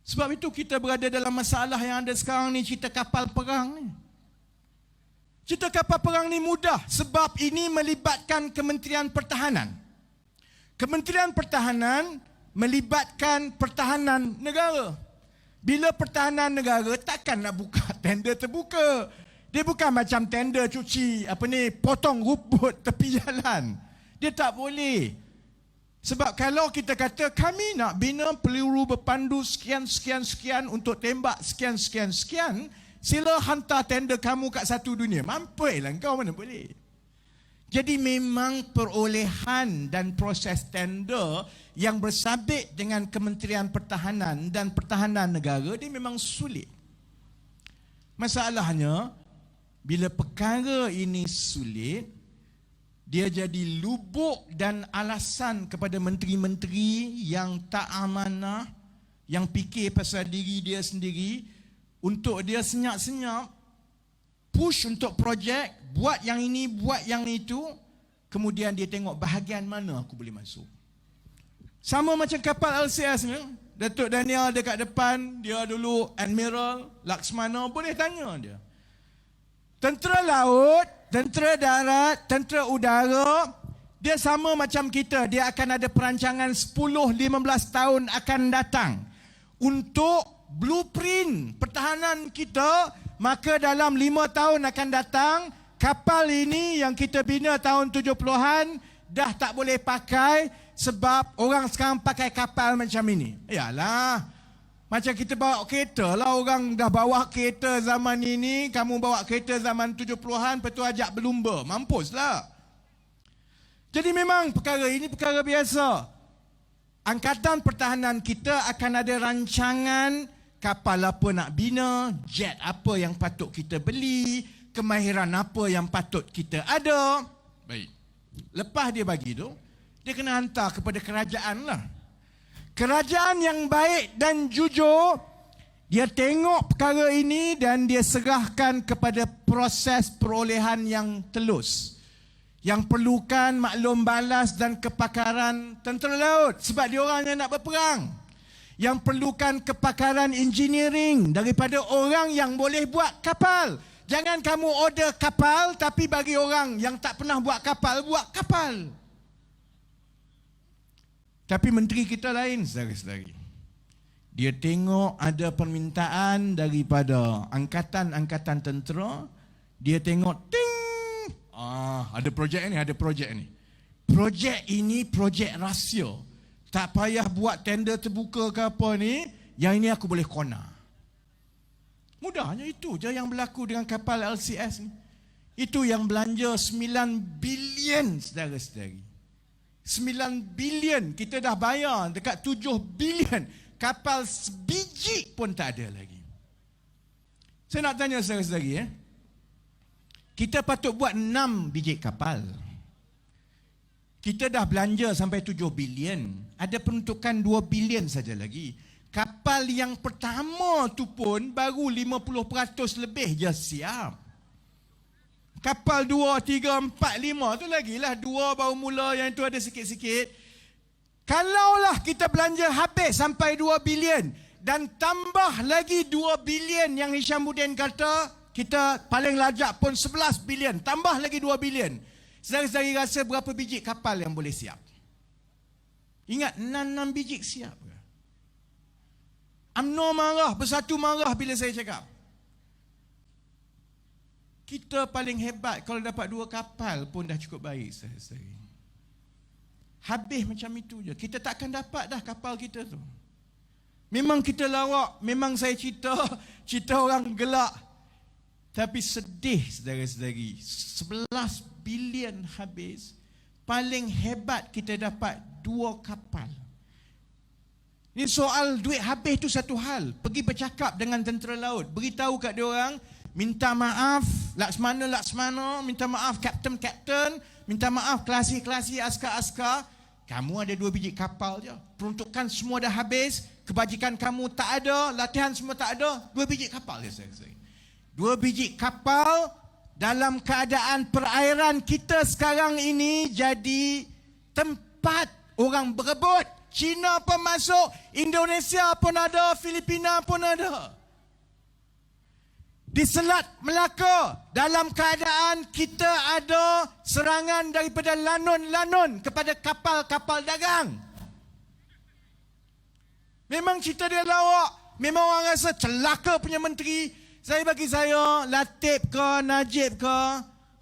Sebab itu kita berada dalam masalah yang ada sekarang ni, cerita kapal perang ni. Cerita kapal perang ni mudah sebab ini melibatkan Kementerian Pertahanan. Kementerian Pertahanan melibatkan pertahanan negara. Bila pertahanan negara takkan nak buka tender terbuka. Dia bukan macam tender cuci potong rumput tepi jalan. Dia tak boleh. Sebab kalau kita kata kami nak bina peluru berpandu sekian untuk tembak sekian, sila hantar tender kamu kat satu dunia. Mampuilah kau, mana boleh. Jadi memang perolehan dan proses tender yang bersabit dengan Kementerian Pertahanan dan Pertahanan Negara dia memang sulit. Masalahnya, bila perkara ini sulit, dia jadi lubuk dan alasan kepada menteri-menteri yang tak amanah, yang fikir pasal diri dia sendiri, untuk dia senyap-senyap, push untuk projek, buat yang ini, buat yang itu, kemudian dia tengok bahagian mana aku boleh masuk. Sama macam kapal LCS ni, Datuk Daniel dekat depan, dia dulu Admiral Laksmana, boleh tanya dia. Tentera laut, tentera darat, tentera udara, dia sama macam kita. Dia akan ada perancangan 10-15 tahun akan datang. Untuk blueprint pertahanan kita, maka dalam 5 tahun akan datang, kapal ini yang kita bina tahun 70-an, dah tak boleh pakai sebab orang sekarang pakai kapal macam ini. Yalah. Macam kita bawa kereta lah, orang dah bawa kereta zaman ini, kamu bawa kereta zaman 70-an, lepas tu ajak berlumba. Mampuslah. Jadi memang perkara ini perkara biasa. Angkatan Pertahanan kita akan ada rancangan kapal apa nak bina, jet apa yang patut kita beli, kemahiran apa yang patut kita ada. Baik. Lepas dia bagi tu, dia kena hantar kepada kerajaan lah. Kerajaan yang baik dan jujur, dia tengok perkara ini dan dia serahkan kepada proses perolehan yang telus. Yang perlukan maklum balas dan kepakaran tentera laut sebab dia orang yang nak berperang. Yang perlukan kepakaran engineering daripada orang yang boleh buat kapal. Jangan kamu order kapal tapi bagi orang yang tak pernah buat kapal. Tapi menteri kita lain, saudara-saudari. Dia tengok ada permintaan daripada angkatan-angkatan tentera. Dia tengok, ting! Ada projek ni. Projek ini projek rahsia. Tak payah buat tender terbuka ke apa ni. Yang ini aku boleh corner. Mudahnya itu je yang berlaku dengan kapal LCS ni. Itu yang belanja 9 bilion, saudara-saudari. 9 bilion, kita dah bayar dekat 7 bilion. Kapal sebiji pun tak ada lagi. Saya nak tanya saudara-saudari, kita patut buat 6 biji kapal. Kita dah belanja sampai 7 bilion. Ada peruntukan 2 bilion saja lagi. Kapal yang pertama tu pun baru 50% lebih je siap. Kapal 2, 3, 4, 5 tu lagilah 2 baru mula, yang itu ada sikit-sikit. Kalaulah kita belanja habis sampai 2 bilion dan tambah lagi 2 bilion yang Hishamuddin kata, kita paling lajak pun 11 bilion, tambah lagi 2 bilion. Saudara-saudari rasa berapa biji kapal yang boleh siap? Ingat 6 biji siap ke? UMNO marah, Bersatu marah bila saya cakap. Kita paling hebat kalau dapat 2 kapal pun dah cukup baik, saudara-saudari. Habis macam itu je. Kita takkan dapat dah kapal kita tu. Memang kita lawak, memang saya cerita orang gelak. Tapi sedih, saudara-saudari. 11 bilion habis. Paling hebat kita dapat 2 kapal. Ini soal duit habis tu satu hal. Pergi bercakap dengan tentera laut. Beritahu kat dia orang, minta maaf Laksmana, minta maaf Kapten, minta maaf klasi askar. Kamu ada 2 biji kapal je. Peruntukan semua dah habis, kebajikan kamu tak ada, latihan semua tak ada. 2 biji kapal je saya. 2 biji kapal dalam keadaan perairan kita sekarang ini jadi tempat orang berebut China pun masuk, Indonesia pun ada, Filipina pun ada. Di Selat Melaka, dalam keadaan kita ada serangan daripada lanun-lanun kepada kapal-kapal dagang. Memang cerita dia lawak. Memang orang rasa celaka punya menteri. Bagi saya, Latif ke, Najib ke,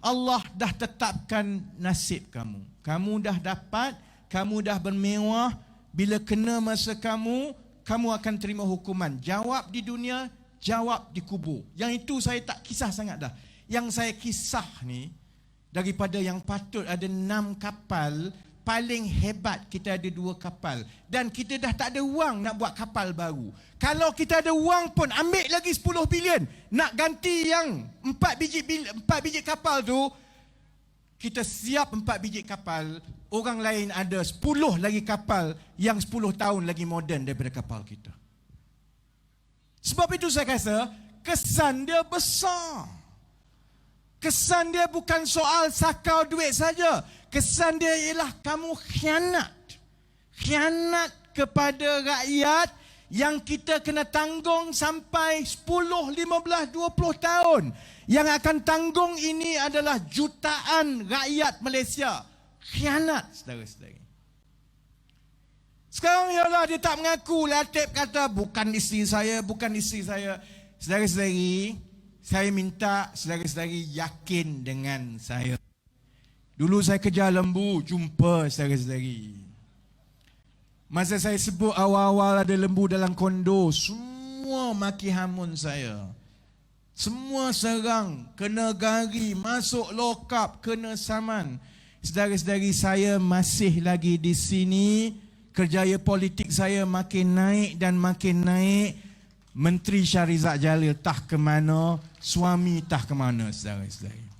Allah dah tetapkan nasib kamu. Kamu dah dapat, kamu dah bermewah. Bila kena masa kamu, kamu akan terima hukuman. Jawab di dunia, jawab di kubur. Yang itu saya tak kisah sangat dah. Yang saya kisah ni, daripada yang patut ada 6 kapal, paling hebat kita ada 2 kapal. Dan kita dah tak ada wang nak buat kapal baru. Kalau kita ada wang pun, ambil lagi 10 bilion. Nak ganti yang 4 biji kapal tu, kita siap 4 biji kapal. Orang lain ada 10 lagi kapal yang 10 tahun lagi moden daripada kapal kita. Sebab itu saya rasa kesan dia besar. Kesan dia bukan soal sakau duit saja. Kesan dia ialah kamu khianat. Khianat kepada rakyat yang kita kena tanggung sampai 10, 15, 20 tahun. Yang akan tanggung ini adalah jutaan rakyat Malaysia. Khianat, saudara-saudari. Sekarang ialah dia tak mengaku. Latif kata bukan isteri saya, bukan isteri saya. Saudara-saudari, saya minta saudara-saudari yakin dengan saya. Dulu saya kerja lembu, jumpa saudara-saudari. Masa saya sebut awal-awal ada lembu dalam kondo, semua maki hamun saya. Semua serang, kena gari, masuk lokap, kena saman. Saudara-saudari, saya masih lagi di sini. Kerjaya politik saya makin naik dan makin naik. Menteri Shahrizad Jalil tah ke mana, suami tah ke mana, saudara-saudari.